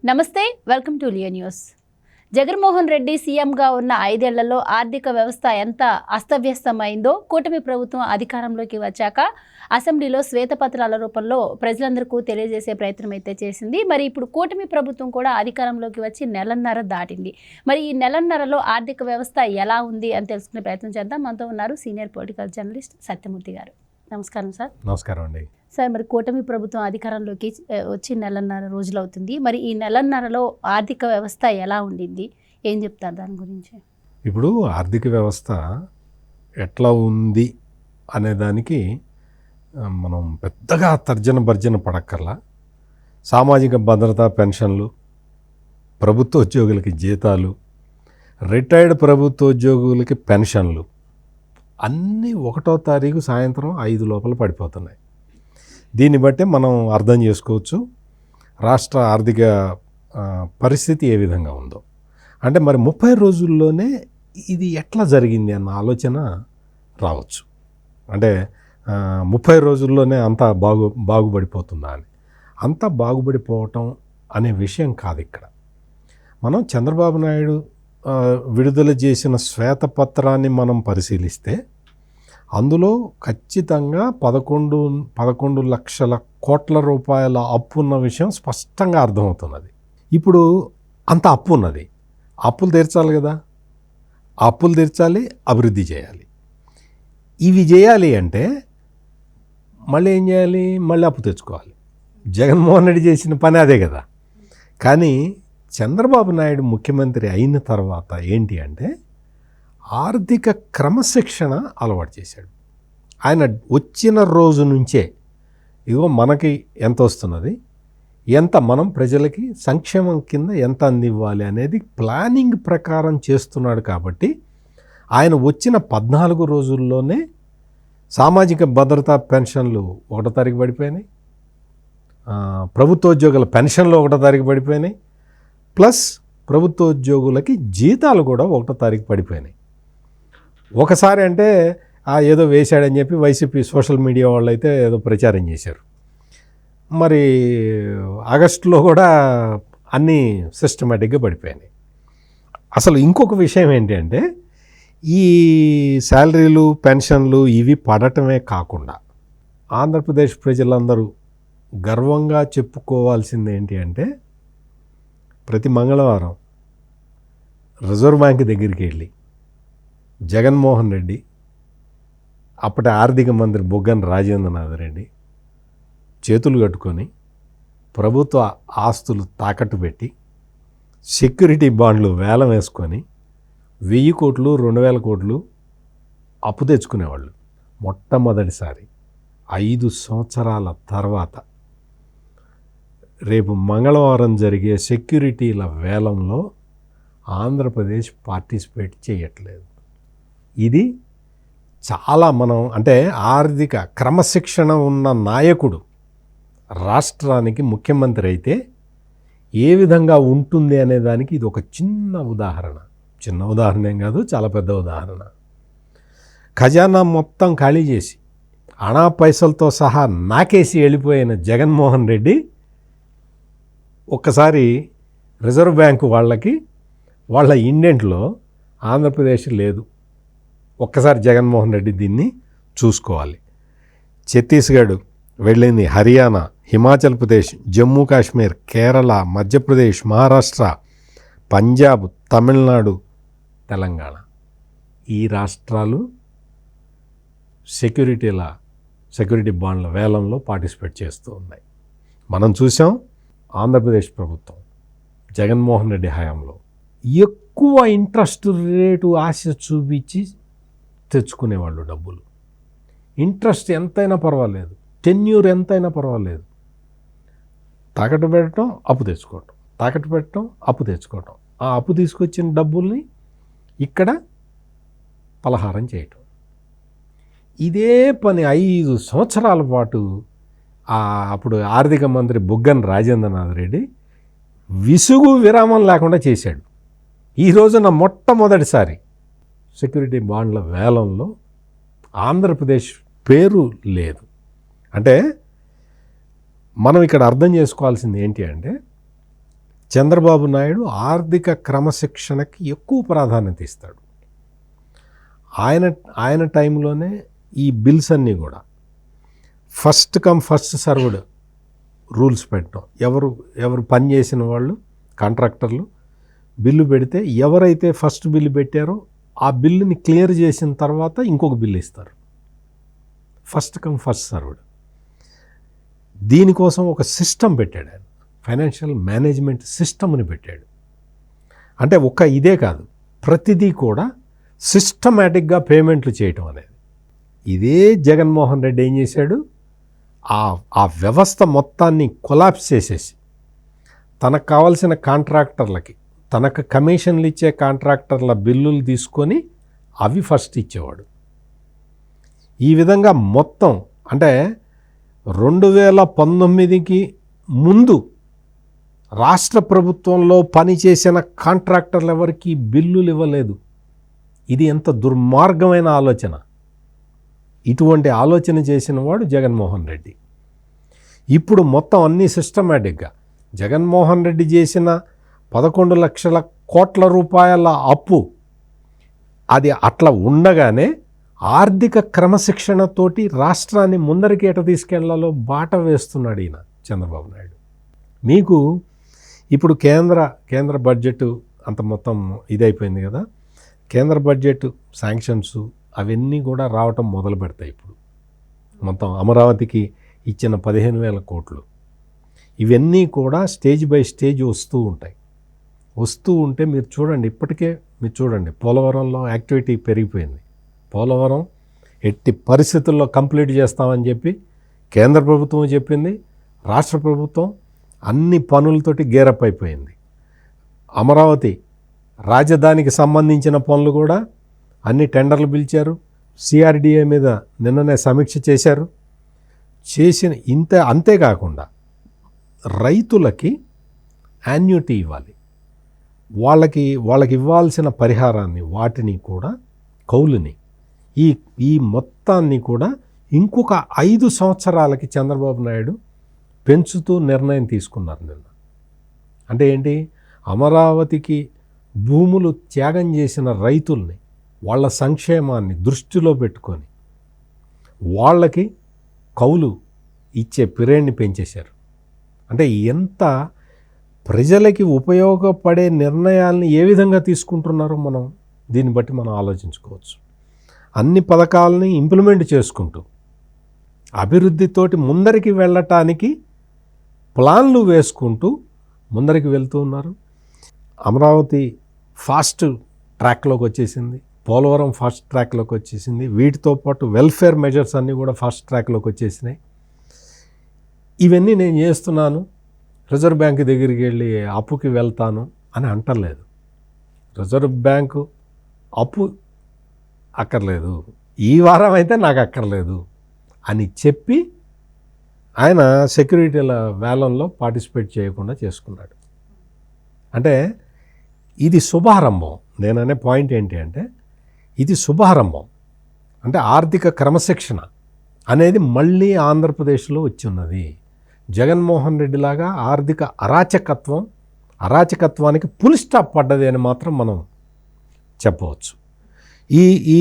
నమస్తే, welcome to Leo news. Jaganmohan Reddy సీఎంగా ఉన్న 5 ఏళ్లలో ఆర్థిక వ్యవస్థ ఎంత అస్తవ్యస్తమైందో కూటమి ప్రభుత్వం అధికారంలోకి వచ్చాక అసెంబ్లీలో శ్వేతపత్రాల రూపంలో ప్రజలందరికీ తెలియజేసే ప్రయత్నం అయితే చేసింది. మరి ఇప్పుడు కూటమి ప్రభుత్వం కూడా అధికారంలోకి వచ్చి నెలన్నర దాటింది. మరి ఈ నెలన్నరలో ఆర్థిక వ్యవస్థ ఎలా ఉంది అని తెలుసుకునే ప్రయత్నం చేద్దాం. మనతో ఉన్నారు సీనియర్ పొలిటికల్ జర్నలిస్ట్ సత్యమూర్తి గారు. నమస్కారం సార్. నమస్కారం అండి. సార్, మరి కూటమి ప్రభుత్వం అధికారంలోకి వచ్చి నెలన్నర రోజులు అవుతుంది. మరి ఈ నెలన్నరలో ఆర్థిక వ్యవస్థ ఎలా ఉండింది, ఏం చెప్తారు దాని గురించి? ఇప్పుడు ఆర్థిక వ్యవస్థ ఎట్లా ఉంది అనేదానికి మనం పెద్దగా తర్జన పడక్కర్లా. సామాజిక భద్రత పెన్షన్లు, ప్రభుత్వ ఉద్యోగులకి జీతాలు, రిటైర్డ్ ప్రభుత్వ ఉద్యోగులకి పెన్షన్లు అన్నీ 1వ తారీఖు సాయంత్రం 5 లోపల పడిపోతున్నాయి. దీన్ని బట్టే మనం అర్థం చేసుకోవచ్చు రాష్ట్ర ఆర్థిక పరిస్థితి ఏ విధంగా ఉందో. అంటే మరి 30 రోజుల్లోనే ఇది ఎట్లా జరిగింది అన్న ఆలోచన రావచ్చు. అంటే 30 రోజుల్లోనే అంతా బాగుపడిపోతుందా అని. అంతా బాగుపడిపోవటం అనే విషయం కాదు ఇక్కడ. మనం చంద్రబాబు నాయుడు విడుదల చేసిన శ్వేతపత్రాన్ని మనం పరిశీలిస్తే అందులో ఖచ్చితంగా 11 లక్షల కోట్ల రూపాయల అప్పు ఉన్న విషయం స్పష్టంగా అర్థమవుతున్నది. ఇప్పుడు అంత అప్పు ఉన్నది, అప్పులు తీర్చాలి కదా, అప్పులు తీర్చాలి, అభివృద్ధి చేయాలి. ఇవి చేయాలి అంటే మళ్ళీ ఏం చేయాలి? మళ్ళీ అప్పు తెచ్చుకోవాలి. జగన్మోహన్ రెడ్డి చేసిన పని అదే కదా. కానీ చంద్రబాబు నాయుడు ముఖ్యమంత్రి అయిన తర్వాత ఏంటి అంటే ఆర్థిక క్రమశిక్షణ అలవాటు చేశాడు. ఆయన వచ్చిన రోజు నుంచే ఇదిగో మనకి ఎంత వస్తున్నది, ఎంత మనం ప్రజలకి సంక్షేమం కింద ఎంత అందివ్వాలి అనేది ప్లానింగ్ ప్రకారం చేస్తున్నాడు. కాబట్టి ఆయన వచ్చిన 14 రోజుల్లోనే సామాజిక భద్రతా పెన్షన్లు 1వ తారీఖు పడిపోయినాయి, ప్రభుత్వోద్యోగుల పెన్షన్లు 1వ తారీఖు పడిపోయినాయి, ప్లస్ ప్రభుత్వోద్యోగులకి జీతాలు కూడా 1వ తారీఖు పడిపోయినాయి. ఒకసారి అంటే ఏదో వేశాడని చెప్పి వైసీపీ సోషల్ మీడియా వాళ్ళు అయితే ఏదో ప్రచారం చేశారు. మరి ఆగస్టులో కూడా అన్నీ సిస్టమేటిక్గా పడిపోయినాయి. అసలు ఇంకొక విషయం ఏంటి అంటే ఈ శాలరీలు పెన్షన్లు ఇవి పడటమే కాకుండా ఆంధ్రప్రదేశ్ ప్రజలందరూ గర్వంగా చెప్పుకోవాల్సింది ఏంటి అంటే ప్రతి మంగళవారం రిజర్వ్ బ్యాంక్ దగ్గరికి వెళ్ళి జగన్మోహన్ రెడ్డి, అప్పటి ఆర్థిక మంత్రి బుగ్గన రాజేంద్రనాథ్ రెడ్డి చేతులు కట్టుకొని ప్రభుత్వ ఆస్తులు తాకట్టు పెట్టి సెక్యూరిటీ బాండ్లు వేలం వేసుకొని 1000 కోట్లు 2000 కోట్లు అప్పు తెచ్చుకునేవాళ్ళు. మొట్టమొదటిసారి 5 సంవత్సరాల తర్వాత రేపు మంగళవారం జరిగే సెక్యూరిటీల వేలంలో ఆంధ్రప్రదేశ్ పార్టిసిపేట్ చేయట్లేదు. ఇది చాలా మనం అంటే ఆర్థిక క్రమశిక్షణ ఉన్న నాయకుడు రాష్ట్రానికి ముఖ్యమంత్రి అయితే ఏ విధంగా ఉంటుంది అనే దానికి ఇది ఒక చిన్న ఉదాహరణ. చిన్న ఉదాహరణ ఏం కాదు, చాలా పెద్ద ఉదాహరణ. ఖజానా మొత్తం ఖాళీ చేసి అణా పైసలతో సహా నాకేసి వెళ్ళిపోయిన జగన్మోహన్ రెడ్డి ఒక్కసారి రిజర్వ్ బ్యాంకు వాళ్ళ ఇండెంట్లో ఆంధ్రప్రదేశ్ లేదు. ఒక్కసారి జగన్మోహన్ రెడ్డి దీన్ని చూసుకోవాలి. ఛత్తీస్గఢ్ వెళ్ళింది, హర్యానా, హిమాచల్ ప్రదేశ్, జమ్మూ కాశ్మీర్, కేరళ, మధ్యప్రదేశ్, మహారాష్ట్ర, పంజాబ్, తమిళనాడు, తెలంగాణ ఈ రాష్ట్రాలు సెక్యూరిటీ బాండ్ల వేలంలో పార్టిసిపేట్ చేస్తూ ఉన్నాయి. మనం చూసాం ఆంధ్రప్రదేశ్ ప్రభుత్వం జగన్మోహన్ రెడ్డి హయాంలో ఎక్కువ ఇంట్రెస్ట్ రేటు ఆశ చూపించి తెచ్చుకునేవాళ్ళు డబ్బులు. ఇంట్రెస్ట్ ఎంతైనా పర్వాలేదు, టెన్యూర్ ఎంతైనా పర్వాలేదు, తాకట్టు పెట్టడం అప్పు తెచ్చుకోవటం, తాకట్టు పెట్టడం అప్పు తెచ్చుకోవటం, ఆ అప్పు తీసుకొచ్చిన డబ్బుల్ని ఇక్కడ పలహారం చేయటం. ఇదే పని 5 సంవత్సరాల పాటు అప్పుడు ఆర్థిక మంత్రి బుగ్గన రాజేంద్రనాథ్ రెడ్డి విసుగు విరామం లేకుండా చేశాడు. ఈ రోజున మొట్టమొదటిసారి సెక్యూరిటీ బాండ్ల వేలంలో ఆంధ్రప్రదేశ్ పేరు లేదు. అంటే మనం ఇక్కడ అర్థం చేసుకోవాల్సింది ఏంటి అంటే చంద్రబాబు నాయుడు ఆర్థిక క్రమశిక్షణకి ఎక్కువ ప్రాధాన్యత ఇస్తాడు. ఆయన టైంలోనే ఈ బిల్స్ అన్నీ కూడా first come first served rules పెట్టడం. ఎవరు పని చేసిన వాళ్ళు కాంట్రాక్టర్లు బిల్లు పెడితే ఎవరైతే ఫస్ట్ బిల్లు పెట్టారో ఆ బిల్లుని క్లియర్ చేసిన తర్వాత ఇంకొక బిల్లు ఇస్తారు. First come first served. దీనికోసం ఒక సిస్టమ్ పెట్టాడు ఆయన, ఫైనాన్షియల్ మేనేజ్మెంట్ సిస్టమ్ని పెట్టాడు. అంటే ఇదే కాదు, ప్రతిదీ కూడా సిస్టమేటిక్గా పేమెంట్లు చేయటం అనేది. ఇదే జగన్మోహన్ రెడ్డి ఏం చేశాడు, ఆ వ్యవస్థ మొత్తాన్ని కొలాప్స్ చేసేసి తనకు కావాల్సిన కాంట్రాక్టర్లకి, తనకు కమిషన్లు ఇచ్చే కాంట్రాక్టర్ల బిల్లులు తీసుకొని అవి ఫస్ట్ ఇచ్చేవాడు. ఈ విధంగా మొత్తం అంటే 2019కి ముందు రాష్ట్ర ప్రభుత్వంలో పనిచేసిన కాంట్రాక్టర్లు ఎవరికి బిల్లులు ఇవ్వలేదు. ఇది ఎంత దుర్మార్గమైన ఆలోచన. ఇటువంటి ఆలోచన చేసిన వాడు జగన్మోహన్ రెడ్డి. ఇప్పుడు మొత్తం అన్నీ సిస్టమేటిక్గా జగన్మోహన్ రెడ్డి చేసిన 11 లక్షల కోట్ల రూపాయల అప్పు అది అట్లా ఉండగానే ఆర్థిక క్రమశిక్షణతోటి రాష్ట్రాన్ని ముందరికి ఎట తీసుకెళ్లాలో బాట వేస్తున్నాడు ఈయన చంద్రబాబు నాయుడు. మీకు ఇప్పుడు కేంద్ర బడ్జెట్ అంత మొత్తం ఇదైపోయింది కదా, కేంద్ర బడ్జెట్ శాంక్షన్స్ అవన్నీ కూడా రావటం మొదలు పెడతాయి. ఇప్పుడు మొత్తం అమరావతికి ఇచ్చిన 15,000 కోట్లు ఇవన్నీ కూడా స్టేజ్ బై స్టేజ్ వస్తూ ఉంటే మీరు చూడండి, ఇప్పటికే మీరు చూడండి పోలవరంలో యాక్టివిటీ పెరిగిపోయింది. పోలవరం ఎట్టి పరిస్థితుల్లో కంప్లీట్ చేస్తామని చెప్పి కేంద్ర ప్రభుత్వం చెప్పింది, రాష్ట్ర ప్రభుత్వం అన్ని పనులతోటి గేరప్ అయిపోయింది. అమరావతి రాజధానికి సంబంధించిన పనులు కూడా అన్ని టెండర్లు పిలిచారు. సిఆర్డిఏ మీద నిన్ననే సమీక్ష చేశారు. అంతేకాకుండా రైతులకి యాన్యుటీ ఇవ్వాలి, వాళ్ళకి ఇవ్వాల్సిన పరిహారాన్ని వాటిని కూడా కౌలుని ఈ మొత్తాన్ని కూడా ఇంకొక 5 సంవత్సరాలకి చంద్రబాబు నాయుడు పెంచుతూ నిర్ణయం తీసుకున్నారు నిన్న. అంటే ఏంటి, అమరావతికి భూములు త్యాగం చేసిన రైతుల్ని వాళ్ళ సంక్షేమాన్ని దృష్టిలో పెట్టుకొని వాళ్ళకి కౌలు ఇచ్చే పీరియడ్ని పెంచేశారు. అంటే ఎంత ప్రజలకి ఉపయోగపడే నిర్ణయాల్ని ఏ విధంగా తీసుకుంటున్నారో మనం దీన్ని బట్టి మనం ఆలోచించుకోవచ్చు. అన్ని పథకాలని ఇంప్లిమెంట్ చేసుకుంటూ అభివృద్ధితోటి ముందరికి వెళ్ళటానికి ప్లాన్లు వేసుకుంటూ ముందరికి వెళ్తూ ఉన్నారు. అమరావతి ఫాస్ట్ ట్రాక్లోకి వచ్చేసింది, పోలవరం ఫాస్ట్ ట్రాక్లోకి వచ్చేసింది, వీటితో పాటు వెల్ఫేర్ మెజర్స్ అన్నీ కూడా ఫాస్ట్ ట్రాక్లోకి వచ్చేసినాయి. ఇవన్నీ నేను చేస్తున్నాను, రిజర్వ్ బ్యాంక్ దగ్గరికి వెళ్ళి అప్పుకి వెళ్తాను అని అంటలేదు. రిజర్వ్ బ్యాంకు అప్పు అక్కర్లేదు, ఈ వారం అయితే నాకు అక్కర్లేదు అని చెప్పి ఆయన సెక్యూరిటీల వేలంలో పార్టిసిపేట్ చేయకుండా చేసుకున్నాడు. అంటే ఇది శుభారంభం. నేననే పాయింట్ ఏంటి అంటే ఇది శుభారంభం. అంటే ఆర్థిక క్రమశిక్షణ అనేది మళ్ళీ ఆంధ్రప్రదేశ్లో వచ్చిన్నది. జగన్మోహన్ రెడ్డి లాగా ఆర్థిక అరాచకత్వానికి ఫుల్ స్టాప్ పడ్డది అని మాత్రం మనం చెప్పవచ్చు. ఈ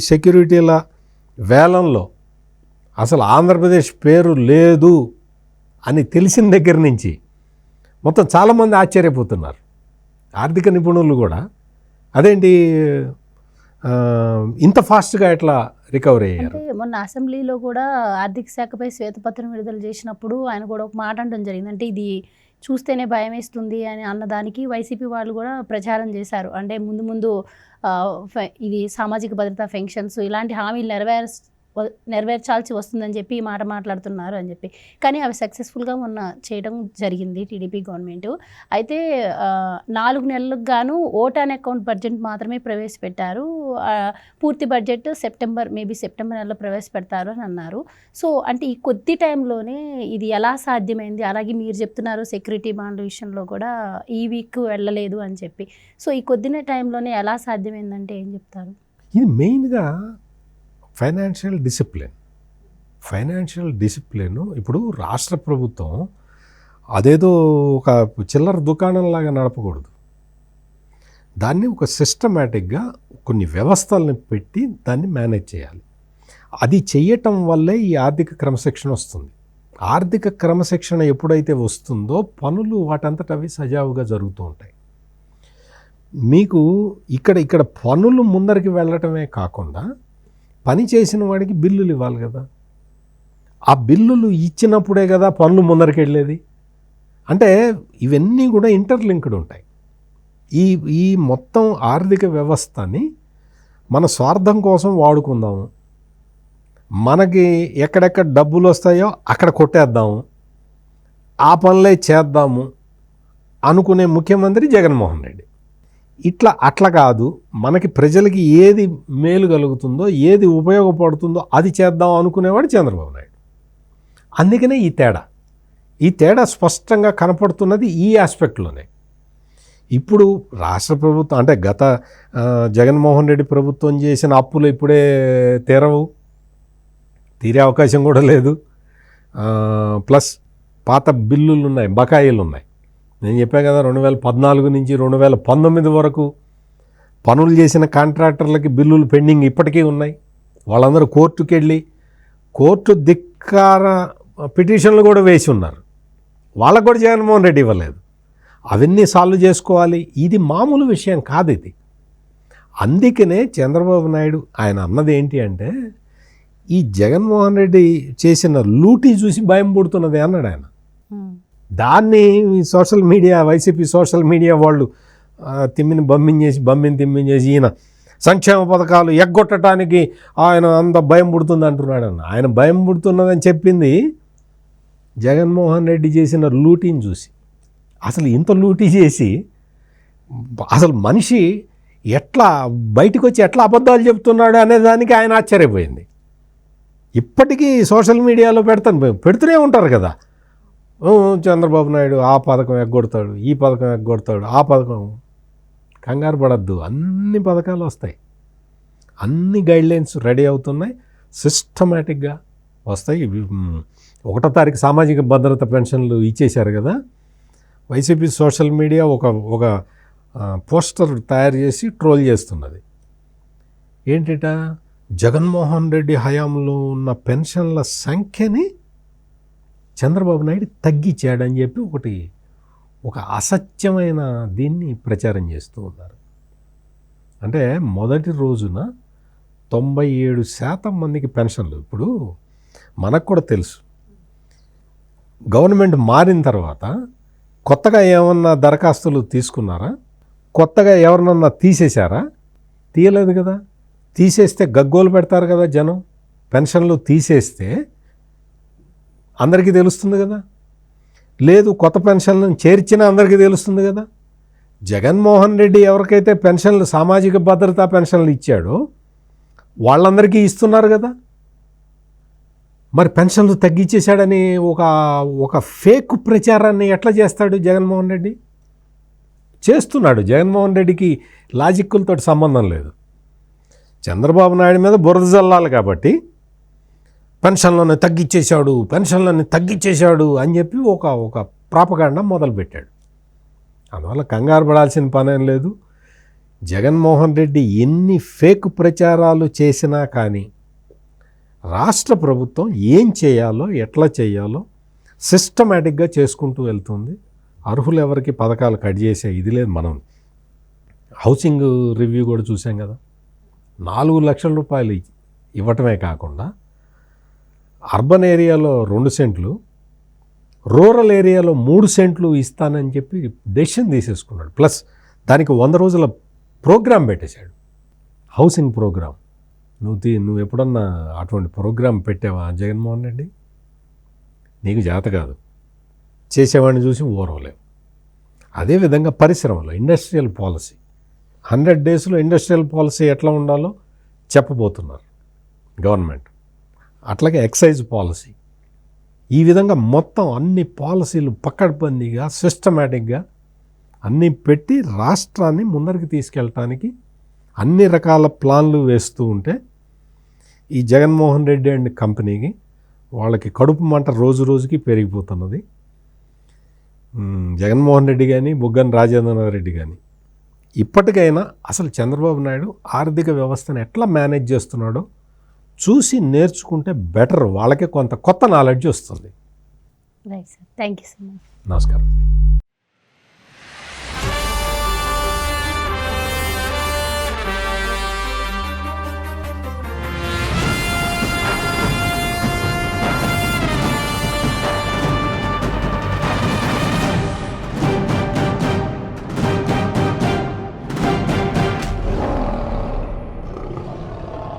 సెక్యూరిటీల వేలంలో అసలు ఆంధ్రప్రదేశ్ పేరు లేదు అని తెలిసిన దగ్గర నుంచి మొత్తం చాలామంది ఆశ్చర్యపోతున్నారు, ఆర్థిక నిపుణులు కూడా. అదేంటి ఇంత ఫాస్ట్గా ఎట్లా రికవరీ అయ్యారు? అంటే మొన్న అసెంబ్లీలో కూడా ఆర్థిక శాఖపై శ్వేతపత్రం విడుదల చేసినప్పుడు ఆయన కూడా ఒక మాట అనడం జరిగింది. అంటే ఇది చూస్తేనే భయం వేస్తుంది అని అన్నదానికి వైసీపీ వాళ్ళు కూడా ప్రచారం చేశారు. అంటే ముందు ఇది సామాజిక భద్రతా పెన్షన్స్ ఇలాంటి హామీలు నెరవేర్చాల్సి వస్తుందని చెప్పి ఈ మాట మాట్లాడుతున్నారు అని చెప్పి. కానీ అవి సక్సెస్ఫుల్గా మొన్న చేయడం జరిగింది టీడీపీ గవర్నమెంట్. అయితే 4 నెలలకు గాను ఓటాన్ అకౌంట్ బడ్జెట్ మాత్రమే ప్రవేశపెట్టారు. పూర్తి బడ్జెట్ సెప్టెంబర్ నెలలో ప్రవేశపెడతారు అని అన్నారు. సో అంటే ఈ కొద్ది టైంలోనే ఇది ఎలా సాధ్యమైంది? అలాగే మీరు చెప్తున్నారు సెక్యూరిటీ బాండ్ల విషయంలో కూడా ఈ వీక్ వెళ్ళలేదు అని చెప్పి. సో ఈ కొద్ది టైంలోనే ఎలా సాధ్యమైందంటే ఏం చెప్తారు? ఇది మెయిన్గా ఫైనాన్షియల్ డిసిప్లిన్. ఇప్పుడు రాష్ట్ర ప్రభుత్వం అదేదో ఒక చిల్లర దుకాణంలాగా నడపకూడదు. దాన్ని ఒక సిస్టమేటిక్గా కొన్ని వ్యవస్థలను పెట్టి దాన్ని మేనేజ్ చేయాలి. అది చేయటం వల్లే ఈ ఆర్థిక క్రమశిక్షణ వస్తుంది. ఆర్థిక క్రమశిక్షణ ఎప్పుడైతే వస్తుందో పనులు వాటంతట అవి సజావుగా జరుగుతూ ఉంటాయి. మీకు ఇక్కడ పనులు ముందరికి వెళ్ళటమే కాకుండా పని చేసిన వాడికి బిల్లులు ఇవ్వాలి కదా. ఆ బిల్లులు ఇచ్చినప్పుడే కదా పనులు ముందరికి వెళ్ళేది. అంటే ఇవన్నీ కూడా ఇంటర్లింక్డ్ ఉంటాయి. ఈ మొత్తం ఆర్థిక వ్యవస్థని మన స్వార్థం కోసం వాడుకుందాము, మనకి ఎక్కడెక్కడ డబ్బులు వస్తాయో అక్కడ కొట్టేద్దాము, ఆ పనులే చేద్దాము అనుకునే ముఖ్యమంత్రి జగన్మోహన్ రెడ్డి. అట్లా కాదు, మనకి ప్రజలకి ఏది మేలు కలుగుతుందో ఏది ఉపయోగపడుతుందో అది చేద్దాం అనుకునేవాడు చంద్రబాబు నాయుడు. అందుకనే ఈ తేడా స్పష్టంగా కనపడుతున్నది ఈ ఆస్పెక్ట్లోనే. ఇప్పుడు రాష్ట్ర ప్రభుత్వం అంటే గత జగన్మోహన్ రెడ్డి ప్రభుత్వం చేసిన అప్పులు ఇప్పుడే తీరే అవకాశం కూడా లేదు. ప్లస్ పాత బిల్లులు ఉన్నాయి, బకాయిలు ఉన్నాయి. నేను చెప్పాను కదా 2014 నుంచి 2019 వరకు పనులు చేసిన కాంట్రాక్టర్లకి బిల్లులు పెండింగ్ ఇప్పటికీ ఉన్నాయి. వాళ్ళందరూ కోర్టుకు వెళ్ళి కోర్టు ధిక్కార పిటిషన్లు కూడా వేసి ఉన్నారు. వాళ్ళకు కూడా జగన్మోహన్ రెడ్డి ఇవ్వలేదు. అవన్నీ సాల్వ్ చేసుకోవాలి. ఇది మామూలు విషయం కాదు ఇది. అందుకనే చంద్రబాబు నాయుడు ఆయన అన్నది ఏంటి అంటే, ఈ జగన్మోహన్ రెడ్డి చేసిన లూటీ చూసి భయం పుడుతున్నది అన్నాడు ఆయన. దాన్ని social media, YCP social media వాళ్ళు తిమ్మించేసి ఈయన సంక్షేమ పథకాలు ఎగ్గొట్టడానికి ఆయన అంత భయం పుడుతుంది అంటున్నాడు అన్న. ఆయన భయం పుడుతున్నదని చెప్పింది జగన్మోహన్ రెడ్డి చేసిన లూటీని చూసి. అసలు ఇంత లూటీ చేసి అసలు మనిషి ఎట్లా బయటకు వచ్చి ఎట్లా అబద్ధాలు చెప్తున్నాడు అనే దానికి ఆయన ఆశ్చర్యపోయింది. ఇప్పటికీ సోషల్ మీడియాలో పెడుతూనే ఉంటారు కదా, చంద్రబాబు నాయుడు ఆ పథకం ఎగ్గొడతాడు, ఈ పథకం ఎగ్గొడతాడు, ఆ పథకం. కంగారు పడద్దు, అన్ని పథకాలు వస్తాయి, అన్ని గైడ్లైన్స్ రెడీ అవుతున్నాయి, సిస్టమేటిక్గా వస్తాయి. 1వ తారీఖు సామాజిక భద్రత పెన్షన్లు ఇచ్చేశారు కదా. వైసీపీ సోషల్ మీడియా ఒక పోస్టర్ తయారు చేసి ట్రోల్ చేస్తున్నది. ఏంటిట, జగన్మోహన్ రెడ్డి హయాంలో ఉన్న పెన్షన్ల సంఖ్యని చంద్రబాబు నాయుడు తగ్గించాడని చెప్పి ఒక అసత్యమైన దీన్ని ప్రచారం చేస్తూ ఉన్నారు. అంటే మొదటి రోజున 97% మందికి పెన్షన్లు. ఇప్పుడు మనకు కూడా తెలుసు, గవర్నమెంట్ మారిన తర్వాత కొత్తగా ఏమన్నా దరఖాస్తులు తీసుకున్నారా, కొత్తగా ఎవరినన్నా తీసేశారా? తీయలేదు కదా. తీసేస్తే గగ్గోలు పెడతారు కదా జనం. పెన్షన్లు తీసేస్తే అందరికీ తెలుస్తుంది కదా. లేదు, కొత్త పెన్షన్లను చేర్చినా అందరికీ తెలుస్తుంది కదా. జగన్మోహన్ రెడ్డి ఎవరికైతే పెన్షన్లు, సామాజిక భద్రతా పెన్షన్లు ఇచ్చాడో వాళ్ళందరికీ ఇస్తున్నారు కదా. మరి పెన్షన్లు తగ్గించేశాడని ఒక ఫేక్ ప్రచారాన్ని ఎట్లా చేస్తాడు జగన్మోహన్ రెడ్డి? చేస్తున్నాడు. జగన్మోహన్ రెడ్డికి లాజిక్కులతో సంబంధం లేదు. చంద్రబాబు నాయుడు మీద బురద జల్లాలి కాబట్టి పెన్షన్లను తగ్గించేశాడు అని చెప్పి ఒక ప్రాపగాండా మొదలుపెట్టాడు. అందువల్ల కంగారు పడాల్సిన పనేం లేదు. జగన్మోహన్ రెడ్డి ఎన్ని ఫేక్ ప్రచారాలు చేసినా కానీ రాష్ట్ర ప్రభుత్వం ఏం చేయాలో, ఎట్లా చేయాలో సిస్టమేటిక్గా చేసుకుంటూ వెళ్తుంది. అర్హులు ఎవరికి పథకాలు కట్ చేసే ఇది లేదు. మనం హౌసింగ్ రివ్యూ కూడా చూసాం కదా, 4 లక్షల రూపాయలు ఇవ్వటమే కాకుండా అర్బన్ ఏరియాలో 2 సెంట్లు, రూరల్ ఏరియాలో 3 సెంట్లు ఇస్తానని చెప్పి డెసిషన్ తీసేసుకున్నాడు. ప్లస్ దానికి 100 రోజుల ప్రోగ్రాం పెట్టేశాడు, హౌసింగ్ ప్రోగ్రాం. నువ్వు ఎప్పుడన్నా అటువంటి ప్రోగ్రాం పెట్టావా జగన్మోహన్ రెడ్డి? నీకు చేత కాదు, చేసేవాడిని చూసి ఓరవలేవు. అదేవిధంగా పరిశ్రమలో ఇండస్ట్రియల్ పాలసీ 100 డేస్లో ఇండస్ట్రియల్ పాలసీ ఎట్లా ఉండాలో చెప్పబోతున్నారు గవర్నమెంట్. అట్లాగే ఎక్సైజ్ పాలసీ, ఈ విధంగా మొత్తం అన్ని పాలసీలు పకడ్బందీగా సిస్టమేటిక్గా అన్నీ పెట్టి రాష్ట్రాన్ని ముందరికి తీసుకెళ్ళటానికి అన్ని రకాల ప్లాన్లు వేస్తూ ఉంటే ఈ జగన్మోహన్ రెడ్డి అండ్ కంపెనీకి వాళ్ళకి కడుపు మంట రోజు రోజుకి పెరిగిపోతున్నది. జగన్మోహన్ రెడ్డి కానీ బుగ్గన రాజేంద్రనాథ్ రెడ్డి కానీ ఇప్పటికైనా అసలు చంద్రబాబు నాయుడు ఆర్థిక వ్యవస్థను ఎట్లా మేనేజ్ చేస్తున్నాడో చూసి నేర్చుకుంటే బెటర్, వాళ్ళకే కొంత కొత్త నాలెడ్జ్ వస్తుంది. Right sir, thank you so much. నమస్కారం.